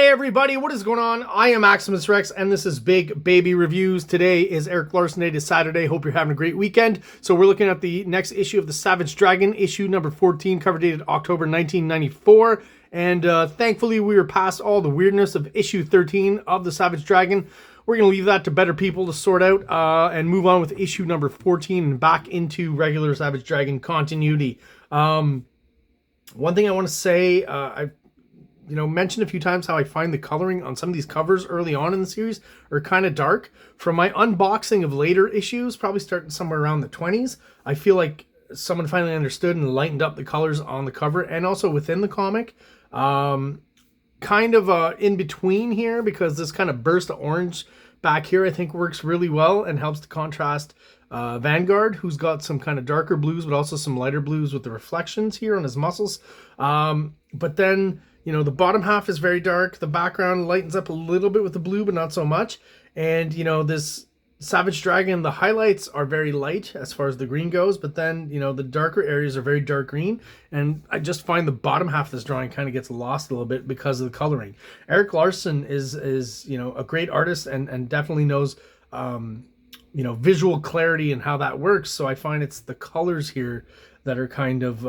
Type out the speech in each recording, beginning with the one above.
Everybody, what is going on? I am Maximus Rex and this is Big Baby Reviews. Today is Eric Larsen Day. It is Saturday. Hope you're having a great weekend. So we're looking at the next issue of the Savage Dragon, issue number 14, cover dated October 1994. And thankfully we were past all the weirdness of issue 13 of the Savage Dragon. We're going to leave that to better people to sort out and move on with issue number 14 and back into regular Savage Dragon continuity. One thing I want to say, I've mentioned a few times how I find the coloring on some of these covers early on in the series are kind of dark. From my unboxing of later issues, probably starting somewhere around the 20s, I feel like someone finally understood and lightened up the colors on the cover and also within the comic. Kind of in between here, because this kind of burst of orange back here I think works really well and helps to contrast Vanguard, who's got some kind of darker blues but also some lighter blues with the reflections here on his muscles. But then, the bottom half is very dark. The background lightens up a little bit with the blue, but not so much. And, this Savage Dragon, the highlights are very light as far as the green goes, but then, the darker areas are very dark green. And I just find the bottom half of this drawing kind of gets lost a little bit because of the coloring. Eric Larsen is a great artist and definitely knows, visual clarity and how that works. So I find it's the colors here that are kind of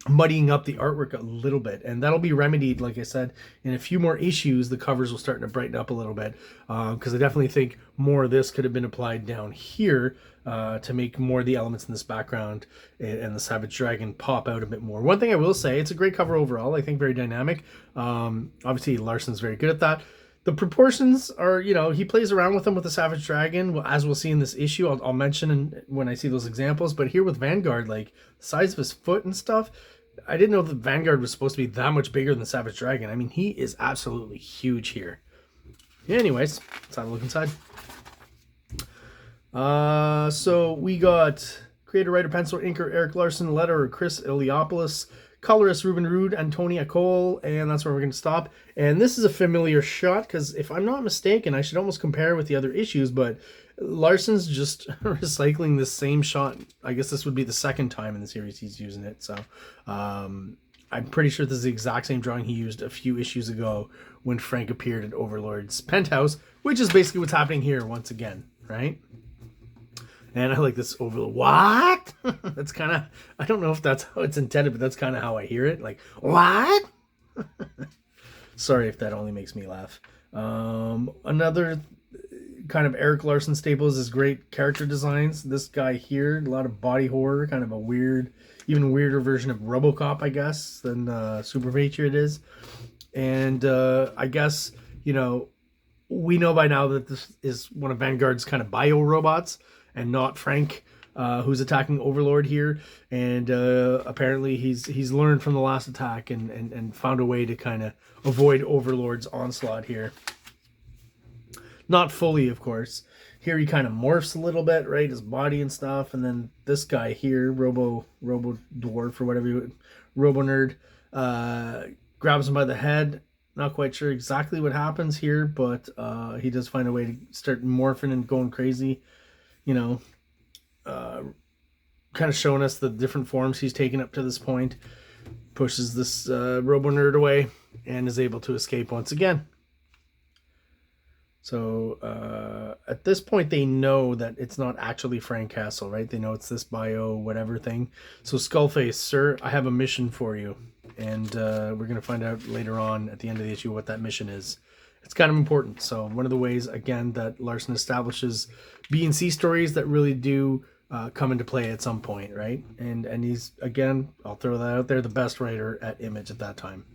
muddying up the artwork a little bit, and that'll be remedied, like I said, in a few more issues. The covers will start to brighten up a little bit, because I definitely think more of this could have been applied down here to make more of the elements in this background and the Savage Dragon pop out a bit more. One thing I will say, it's a great cover overall. I think very dynamic. Obviously Larsen's very good at that. The proportions are, he plays around with them with the Savage Dragon, as we'll see in this issue. I'll mention when I see those examples. But here with Vanguard, like the size of his foot and stuff, I didn't know that Vanguard was supposed to be that much bigger than the Savage Dragon. I mean, he is absolutely huge here. Anyways, let's have a look inside. So we got creator, writer, pencil, inker Eric Larsen, letterer Chris Iliopoulos, colorist Ruben Rude, Antonia Cole, and that's where we're going to stop. And this is a familiar shot because if I'm not mistaken, I should almost compare with the other issues, but Larsen's just recycling the same shot. I guess this would be the second time in the series he's using it. So I'm pretty sure this is the exact same drawing he used a few issues ago when Frank appeared at Overlord's penthouse, which is basically what's happening here once again, right? And I like this Overlord. What? That's kind of, I don't know if that's how it's intended, but that's kind of how I hear it. Like, what? Sorry if that only makes me laugh. Another kind of Eric Larsen staples is great character designs. This guy here, a lot of body horror, kind of a weird, even weirder version of RoboCop, I guess, than Super Patriot is. And I guess, we know by now that this is one of Vanguard's kind of bio robots and not Frank, who's attacking Overlord here. And apparently he's learned from the last attack and found a way to kind of avoid Overlord's onslaught here. Not fully, of course. Here he kind of morphs a little bit, right? His body and stuff. And then this guy here, Robo Dwarf or whatever, Robo Nerd, grabs him by the head. Not quite sure exactly what happens here, but he does find a way to start morphing and going crazy. Kind of showing us the different forms he's taken up to this point. Pushes this Robo Nerd away and is able to escape once again. So at this point, they know that it's not actually Frank Castle, right? They know it's this bio whatever thing. So Skullface, sir, I have a mission for you. And we're going to find out later on at the end of the issue what that mission is. It's kind of important. So one of the ways, again, that Larsen establishes B and C stories that really do come into play at some point, right? And he's, again, I'll throw that out there, the best writer at Image at that time.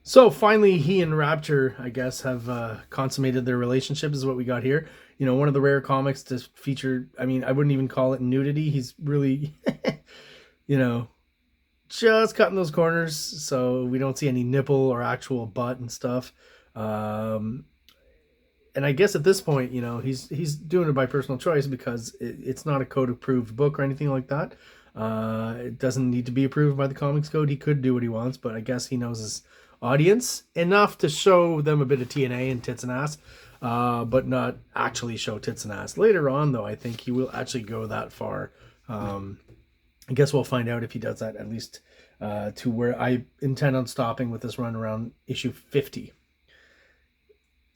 So finally, he and Raptor, I guess, have consummated their relationship, is what we got here. One of the rare comics to feature, I mean, I wouldn't even call it nudity. He's really, just cutting those corners, so we don't see any nipple or actual butt and stuff. And I guess at this point, he's doing it by personal choice because it's not a code-approved book or anything like that. It doesn't need to be approved by the Comics Code. He could do what he wants, but I guess he knows his audience enough to show them a bit of TNA and tits and ass, but not actually show tits and ass. Later on, though, I think he will actually go that far. I guess we'll find out if he does that, at least to where I intend on stopping with this run around issue 50.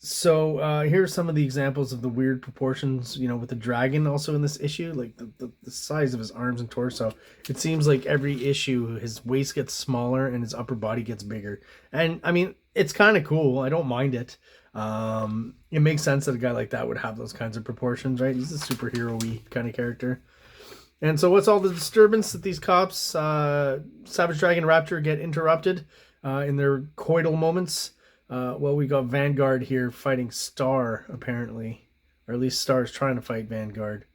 So here's some of the examples of the weird proportions, with the dragon also in this issue, like the size of his arms and torso. It seems like every issue his waist gets smaller and his upper body gets bigger. And I mean, it's kind of cool. I don't mind it. It makes sense that a guy like that would have those kinds of proportions, right? He's a superhero-y kind of character. And so what's all the disturbance that these cops, Savage Dragon and Raptor, get interrupted in their coital moments? Well, we got Vanguard here fighting Star, apparently. Or at least Star is trying to fight Vanguard.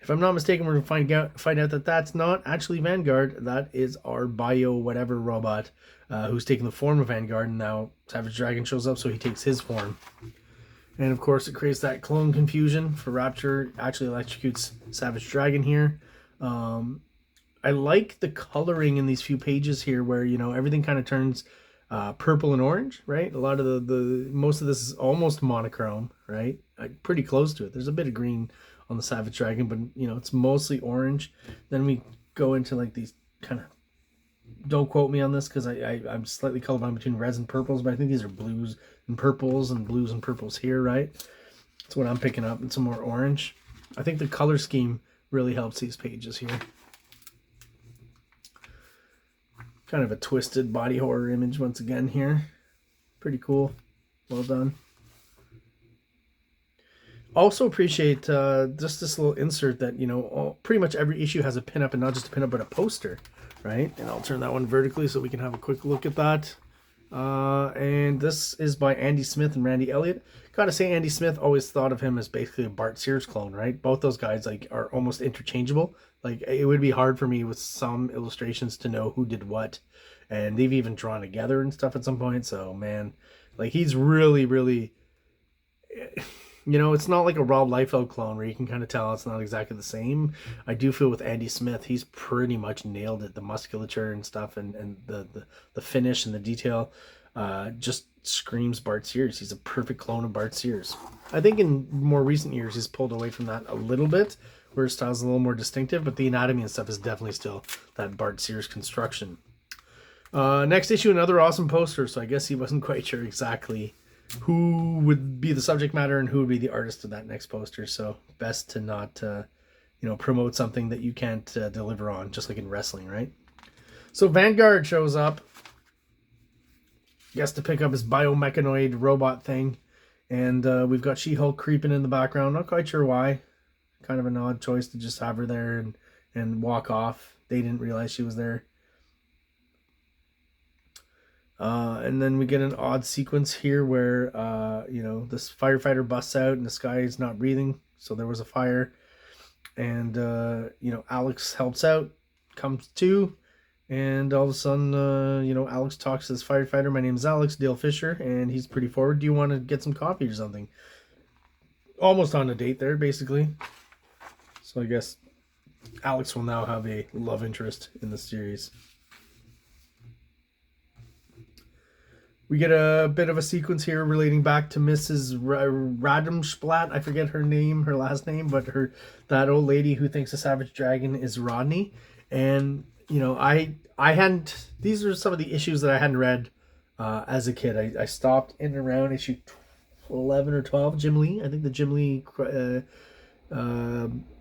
If I'm not mistaken, we're going to find out that that's not actually Vanguard. That is our bio-whatever robot who's taking the form of Vanguard. And now Savage Dragon shows up, so he takes his form. And, of course, it creates that clone confusion for Raptor. Actually electrocutes Savage Dragon here. I like the coloring in these few pages here where, everything kind of turns... purple and orange, right? A lot of the most of this is almost monochrome, right? Pretty close to it. There's a bit of green on the Savage Dragon, but it's mostly orange. Then we go into like these kind of, don't quote me on this because I'm slightly colorblind between reds and purples, but I think these are blues and blues and purples here, right? That's what I'm picking up, and some more orange. I think the color scheme really helps these pages here. Kind of a twisted body horror image once again here. Pretty cool. Well done. Also appreciate just this little insert that, pretty much every issue has a pinup, and not just a pinup, but a poster, right? And I'll turn that one vertically so we can have a quick look at that. And this is by Andy Smith and Randy Elliott. Gotta say, Andy Smith, always thought of him as basically a Bart Sears clone, right? Both those guys are almost interchangeable. Like, it would be hard for me with some illustrations to know who did what, and they've even drawn together and stuff at some point. So man, like, he's really, really, it's not like a Rob Liefeld clone where you can kind of tell it's not exactly the same. I do feel with Andy Smith, he's pretty much nailed it. The musculature and stuff, and the finish and the detail just screams Bart Sears. He's a perfect clone of Bart Sears. I think in more recent years he's pulled away from that a little bit, where his style's a little more distinctive, but the anatomy and stuff is definitely still that Bart Sears construction. Next issue, another awesome poster, so I guess he wasn't quite sure exactly who would be the subject matter and who would be the artist of that next poster, so best to not promote something that you can't deliver on, just like in wrestling, right? So Vanguard shows up. He has to pick up his biomechanoid robot thing, and we've got She-Hulk creeping in the background. Not quite sure why. Kind of an odd choice to just have her there and walk off. They didn't realize she was there. And then we get an odd sequence here where, this firefighter busts out and this guy is not breathing. So there was a fire. And, Alex helps out, comes to, and all of a sudden, Alex talks to this firefighter. My name is Alex, Dale Fisher, and he's pretty forward. Do you want to get some coffee or something? Almost on a date there, basically. So I guess Alex will now have a love interest in the series. We get a bit of a sequence here relating back to Mrs. Radamsplat. I forget her name, her last name, but that old lady who thinks the Savage Dragon is Rodney. And, I hadn't... These are some of the issues that I hadn't read as a kid. I stopped in and around issue 11 or 12, Jim Lee. I think the Jim Lee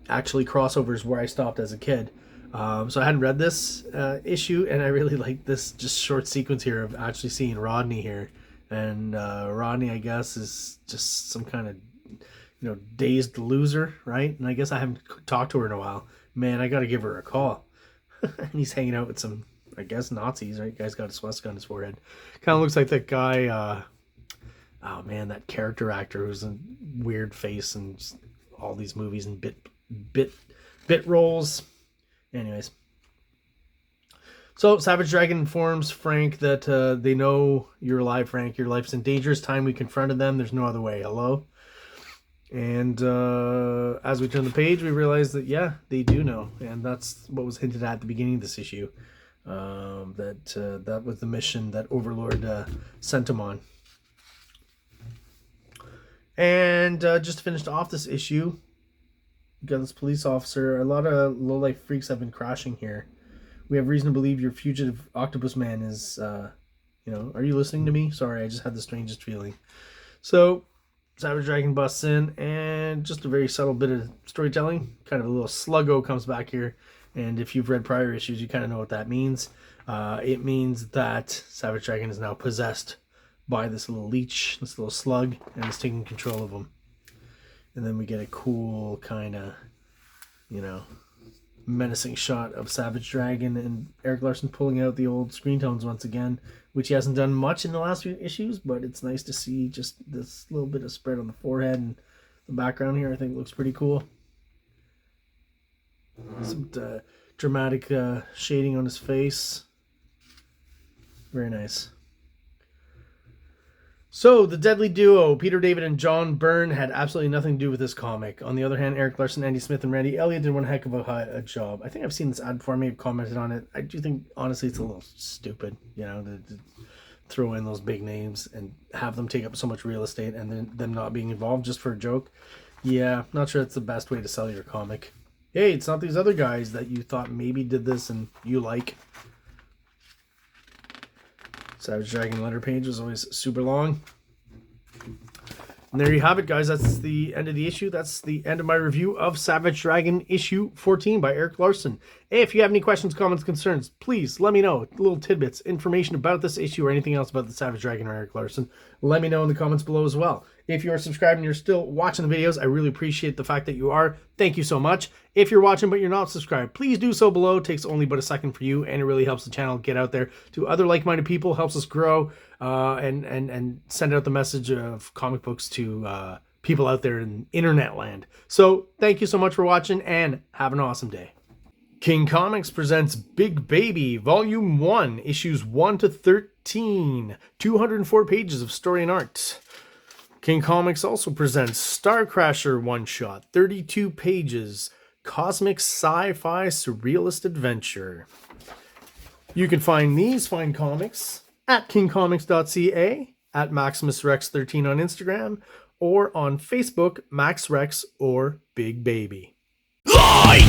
actually crossovers where I stopped as a kid. So I hadn't read this issue, and I really like this just short sequence here of actually seeing Rodney here. And Rodney, I guess, is just some kind of, dazed loser, right? And I guess I haven't talked to her in a while. Man, I got to give her a call. And he's hanging out with some, I guess, Nazis, right? Guy's got a swastika on his forehead. Kind of looks like that guy, that character actor who's a weird face and just all these movies and bit roles. Anyways, so Savage Dragon informs Frank that they know you're alive, Frank. Your life's in danger. It's time we confronted them. There's no other way. Hello? And as we turn the page, we realize that, yeah, they do know. And that's what was hinted at the beginning of this issue. That was the mission that Overlord sent him on. And just finished off this issue. We got this police officer. A lot of low-life freaks have been crashing here. We have reason to believe your fugitive octopus man is, are you listening to me? Sorry, I just had the strangest feeling. So Savage Dragon busts in, and just a very subtle bit of storytelling. Kind of a little sluggo comes back here, and if you've read prior issues, you kind of know what that means. It means that Savage Dragon is now possessed by this little leech, this little slug, and is taking control of him. And then we get a cool kind of, you know, menacing shot of Savage Dragon and Erik Larsen pulling out the old screen tones once again, which he hasn't done much in the last few issues, but it's nice to see just this little bit of spread on the forehead, and the background here I think looks pretty cool. Some dramatic shading on his face. Very nice. So, the deadly duo, Peter David and John Byrne, had absolutely nothing to do with this comic. On the other hand, Erik Larsen, Andy Smith, and Randy Elliott did one heck of a job. I think I've seen this ad before. I may have commented on it. I do think, honestly, it's a little stupid, you know, to throw in those big names and have them take up so much real estate and then them not being involved just for a joke. Yeah, not sure it's the best way to sell your comic. Hey, it's not these other guys that you thought maybe did this and you like. Savage Dragon letter page was always super long. And there you have it, guys. That's the end of the issue. That's the end of my review of Savage Dragon issue 14 by Erik Larsen. Hey, if you have any questions, comments, concerns, please let me know. Little tidbits, information about this issue or anything else about the Savage Dragon or Erik Larsen, let me know in the comments below as well. If you are subscribed and you're still watching the videos, I really appreciate the fact that you are. Thank you so much. If you're watching but you're not subscribed, please do so below. It takes only but a second for you, and it really helps the channel get out there to other like-minded people, helps us grow, and send out the message of comic books to people out there in internet land. So thank you so much for watching, and have an awesome day. King Comics presents Big Baby, Volume 1, Issues 1 to 13, 204 pages of story and art. King Comics also presents Star Crasher one-shot, 32 pages, cosmic sci-fi surrealist adventure. You can find these fine comics at kingcomics.ca, at MaximusRex13 on Instagram, or on Facebook, MaxRex or Big Baby. Lie!